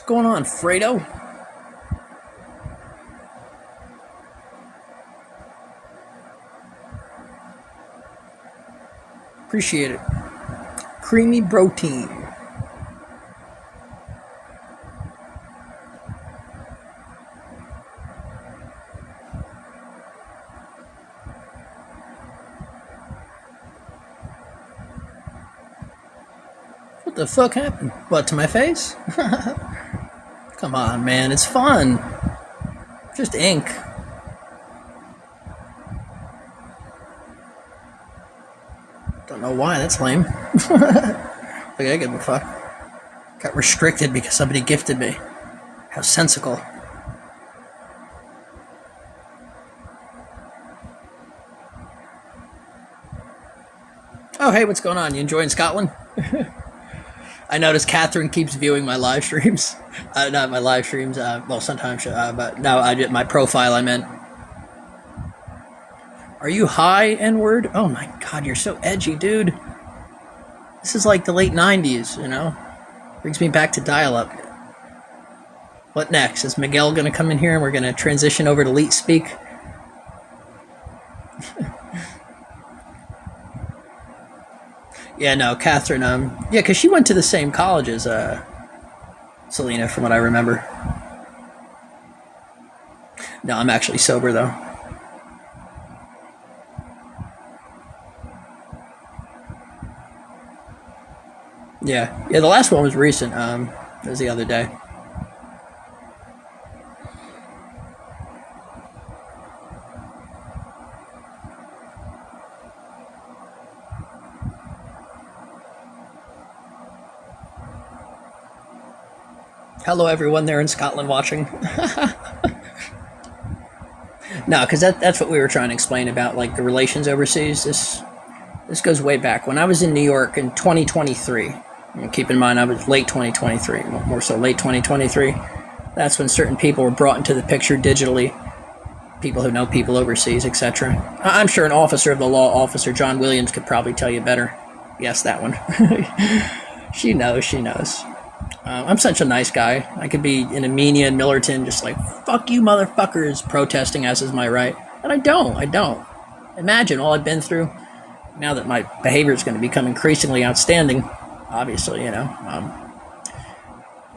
going on, Fredo? Appreciate it. Creamy protein. What the fuck happened? What, to my face? Come on, man, it's fun. Just ink. Don't know why, that's lame. Like, I give a fuck. Got restricted because somebody gifted me. How sensical. Oh, hey, what's going on? You enjoying Scotland? I noticed Catherine keeps viewing my live streams. Not my live streams, well, sometimes, but no, my profile, I meant. Are you high, N-word? Oh my god, you're so edgy, dude. This is like the late 90s, you know? Brings me back to dial-up. What next? Is Miguel gonna come in here and we're gonna transition over to Leet Speak? Yeah, no, Catherine, yeah, because she went to the same college as, Selena, from what I remember. No, I'm actually sober, though. Yeah, the last one was recent, it was the other day. Hello, everyone there in Scotland watching. No, because that's what we were trying to explain about, like, the relations overseas. This goes way back. When I was in New York in 2023, and keep in mind I was late 2023, more so late 2023, that's when certain people were brought into the picture digitally, people who know people overseas, etc. I'm sure an officer of the law, Officer John Williams, could probably tell you better. Yes, that one. She knows. I'm such a nice guy. I could be in Armenia and Millerton just like, fuck you motherfuckers, protesting as is my right. And I don't. Imagine all I've been through. Now that my behavior is going to become increasingly outstanding, obviously, you know.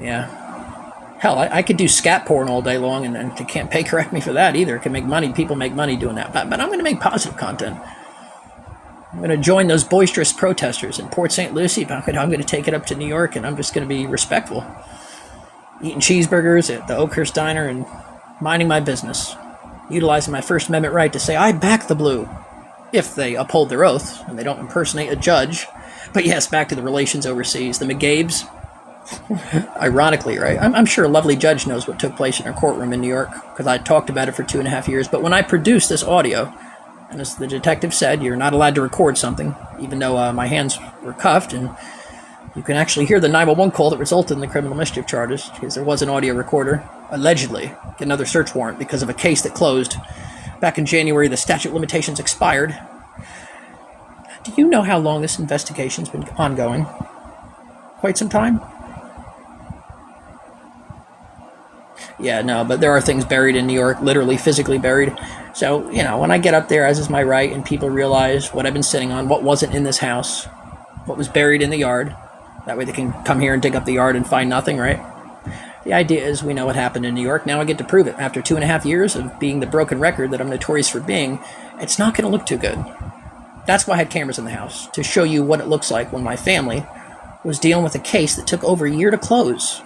Yeah. Hell, I could do scat porn all day long, and they can't pay correct me for that either. It can make money. People make money doing that. But I'm going to make positive content. I'm going to join those boisterous protesters in Port St. Lucie, but I'm going to take it up to New York, and I'm just going to be respectful. Eating cheeseburgers at the Oakhurst Diner and minding my business. Utilizing my First Amendment right to say, I back the blue. If they uphold their oath, and they don't impersonate a judge. But yes, back to the relations overseas. The McGabes. Ironically, right? I'm sure a lovely judge knows what took place in her courtroom in New York, because I talked about it for 2.5 years. But when I produced this audio, and as the detective said, you're not allowed to record something, even though my hands were cuffed, and you can actually hear the 911 call that resulted in the criminal mischief charges, because there was an audio recorder, allegedly, get another search warrant because of a case that closed. Back in January, the statute of limitations expired. Do you know how long this investigation's been ongoing? Quite some time? Yeah, no, but there are things buried in New York, literally physically buried. So, you know, when I get up there, as is my right, and people realize what I've been sitting on, what wasn't in this house, what was buried in the yard, that way they can come here and dig up the yard and find nothing, right? The idea is we know what happened in New York. Now I get to prove it. After 2.5 years of being the broken record that I'm notorious for being, it's not going to look too good. That's why I had cameras in the house, to show you what it looks like when my family was dealing with a case that took over a year to close.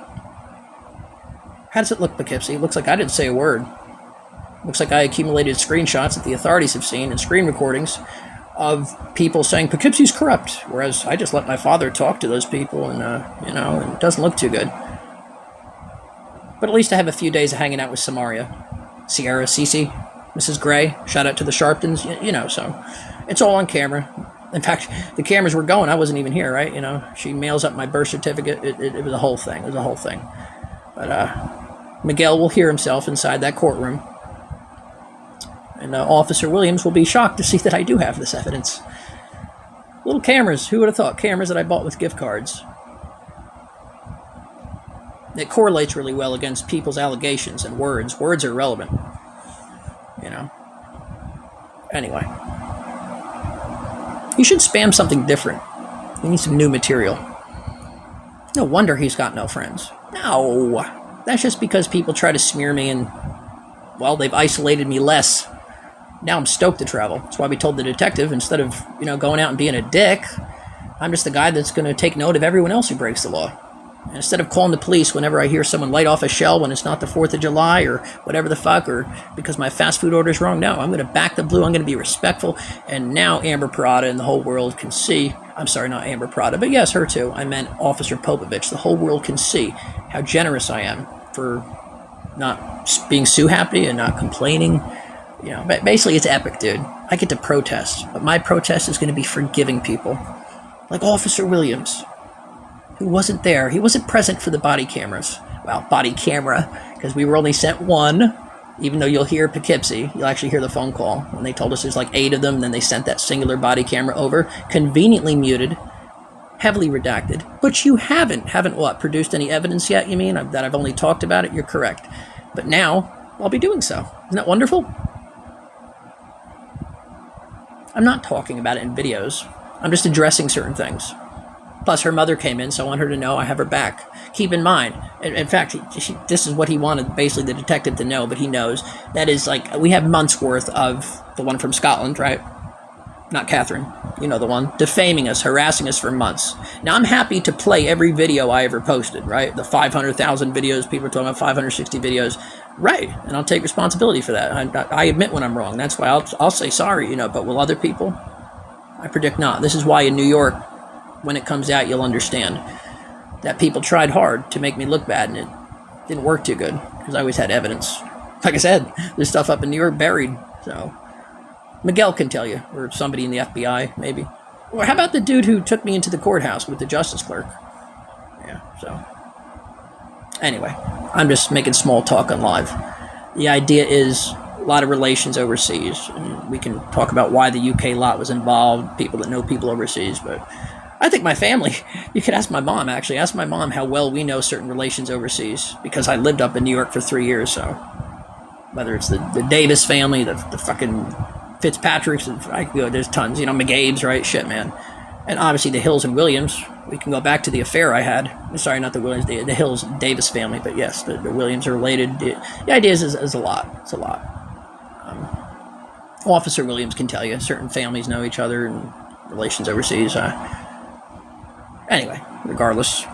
How does it look, Poughkeepsie? It looks like I didn't say a word. Looks like I accumulated screenshots that the authorities have seen and screen recordings of people saying Poughkeepsie's corrupt, whereas I just let my father talk to those people, and, you know, it doesn't look too good. But at least I have a few days of hanging out with Samaria, Sierra, Cece, Mrs. Gray, shout out to the Sharptons, you know, so it's all on camera. In fact, the cameras were going, I wasn't even here, right? You know, she mails up my birth certificate, it was a whole thing, But, Miguel will hear himself inside that courtroom, and Officer Williams will be shocked to see that I do have this evidence. Little cameras, who would have thought? Cameras that I bought with gift cards. It correlates really well against people's allegations and words. Words are relevant, you know. Anyway. He should spam something different. He needs some new material. No wonder he's got no friends. No. That's just because people try to smear me and, well, they've isolated me less. Now I'm stoked to travel. That's why we told the detective, instead of, going out and being a dick, I'm just the guy that's going to take note of everyone else who breaks the law. And instead of calling the police whenever I hear someone light off a shell when it's not the 4th of July or whatever the fuck, or because my fast food order is wrong, no, I'm going to back the blue. I'm going to be respectful. And now Amber Parada and the whole world can see, I'm sorry, not Amber Parada, but yes, her too. I meant Officer Popovich. The whole world can see how generous I am for not being so happy and not complaining. But basically it's epic, dude. I get to protest, but my protest is going to be forgiving people. Like Officer Williams, who wasn't there. He wasn't present for the body cameras. Well, body camera, because we were only sent one, even though you'll hear Poughkeepsie. You'll actually hear the phone call. When they told us there's like 8 of them, then they sent that singular body camera over, conveniently muted, heavily redacted. But you haven't what, produced any evidence yet, you mean, that I've only talked about it? You're correct. But now, I'll be doing so. Isn't that wonderful? I'm not talking about it in videos. I'm just addressing certain things. Plus, her mother came in, so I want her to know I have her back. Keep in mind, in fact, this is what he wanted, basically, the detective to know, but he knows. That is, like, we have months' worth of the one from Scotland, right? Not Catherine. You know the one. Defaming us, harassing us for months. Now, I'm happy to play every video I ever posted, right? The 500,000 videos, people are talking about 560 videos. Right, and I'll take responsibility for that. I admit when I'm wrong. That's why I'll say sorry, but will other people? I predict not. This is why in New York, when it comes out, you'll understand that people tried hard to make me look bad, and it didn't work too good, because I always had evidence. Like I said, there's stuff up in New York buried, so Miguel can tell you, or somebody in the FBI, maybe. Or how about the dude who took me into the courthouse with the justice clerk? Yeah, so anyway, I'm just making small talk on live. The idea is a lot of relations overseas, and we can talk about why the UK lot was involved, people that know people overseas, but I think my family, you could ask my mom, actually. Ask my mom how well we know certain relations overseas, because I lived up in New York for 3 years, so whether it's the Davis family, the fucking Fitzpatricks, there's tons, McGabe's, right? Shit, man. And obviously the Hills and Williams. We can go back to the affair I had. Sorry, not the Williams, the Hills Davis family, but yes, the Williams are related. The idea is a lot. It's a lot. Officer Williams can tell you certain families know each other and relations overseas. Anyway, regardless.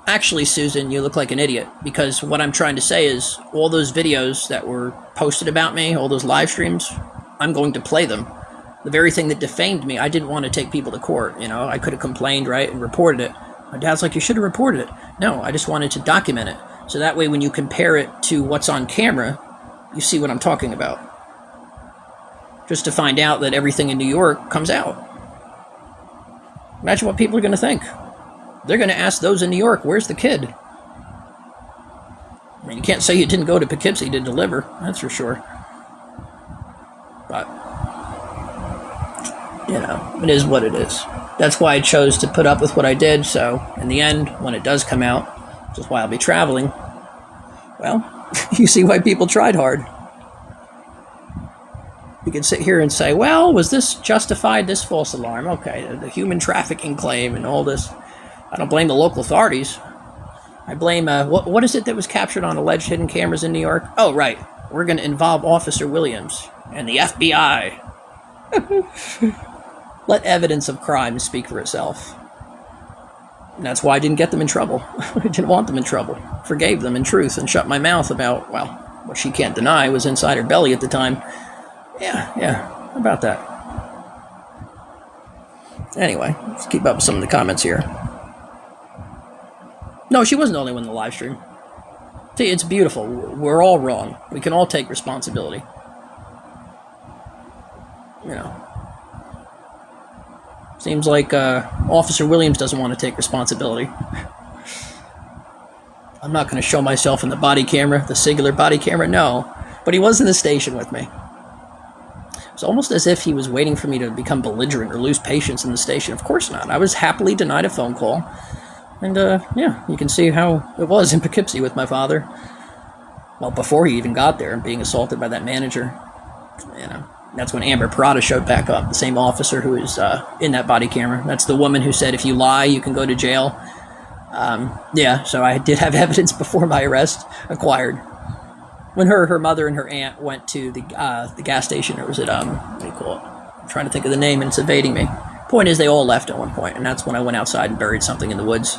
Actually, Susan, you look like an idiot, because what I'm trying to say is all those videos that were posted about me, all those live streams, I'm going to play them. The very thing that defamed me, I didn't want to take people to court, I could have complained, right, and reported it. My dad's like, you should have reported it. No, I just wanted to document it. So that way when you compare it to what's on camera, you see what I'm talking about. Just to find out that everything in New York comes out. Imagine what people are going to think. They're going to ask those in New York, where's the kid? I mean, you can't say you didn't go to Poughkeepsie to deliver, that's for sure. But, it is what it is. That's why I chose to put up with what I did, so in the end, when it does come out, which is why I'll be traveling, well, you see why people tried hard. You can sit here and say, well, was this justified, this false alarm? Okay, the human trafficking claim and all this. I don't blame the local authorities. I blame, what is it that was captured on alleged hidden cameras in New York? Oh, right. We're going to involve Officer Williams and the FBI. Let evidence of crime speak for itself. And that's why I didn't get them in trouble. I didn't want them in trouble. Forgave them in truth and shut my mouth about, well, what she can't deny was inside her belly at the time. Yeah, about that. Anyway, let's keep up with some of the comments here. No, she wasn't the only one in the live stream. See, it's beautiful. We're all wrong. We can all take responsibility. Seems like Officer Williams doesn't want to take responsibility. I'm not going to show myself in the body camera, the singular body camera, no. But he was in the station with me. It's almost as if he was waiting for me to become belligerent or lose patience in the station. Of course not. I was happily denied a phone call. And, yeah, you can see how it was in Poughkeepsie with my father. Well, before he even got there and being assaulted by that manager. You know, that's when Amber Parada showed back up, the same officer who was in that body camera. That's the woman who said, if you lie, you can go to jail. Yeah, so I did have evidence before my arrest acquired. When her mother and her aunt went to the gas station, or was it, what do you call it? I'm trying to think of the name and it's evading me. Point is, they all left at one point, and that's when I went outside and buried something in the woods.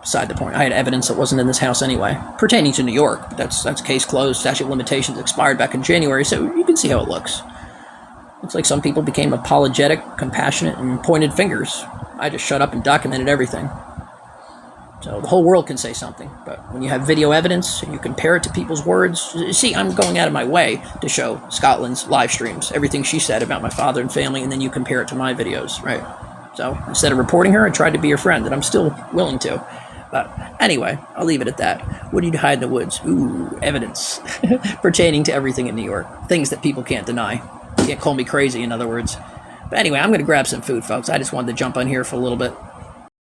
Beside the point, I had evidence that wasn't in this house anyway, pertaining to New York. That's case closed. Statute of limitations expired back in January, so you can see how it looks. Looks like some people became apologetic, compassionate, and pointed fingers. I just shut up and documented everything. So the whole world can say something, but when you have video evidence and you compare it to people's words, see, I'm going out of my way to show Scotland's live streams, everything she said about my father and family, and then you compare it to my videos, right? So instead of reporting her, I tried to be her friend, and I'm still willing to. But anyway, I'll leave it at that. What did you hide in the woods? Ooh, evidence pertaining to everything in New York. Things that people can't deny. Can't call me crazy, in other words. But anyway, I'm going to grab some food, folks. I just wanted to jump on here for a little bit.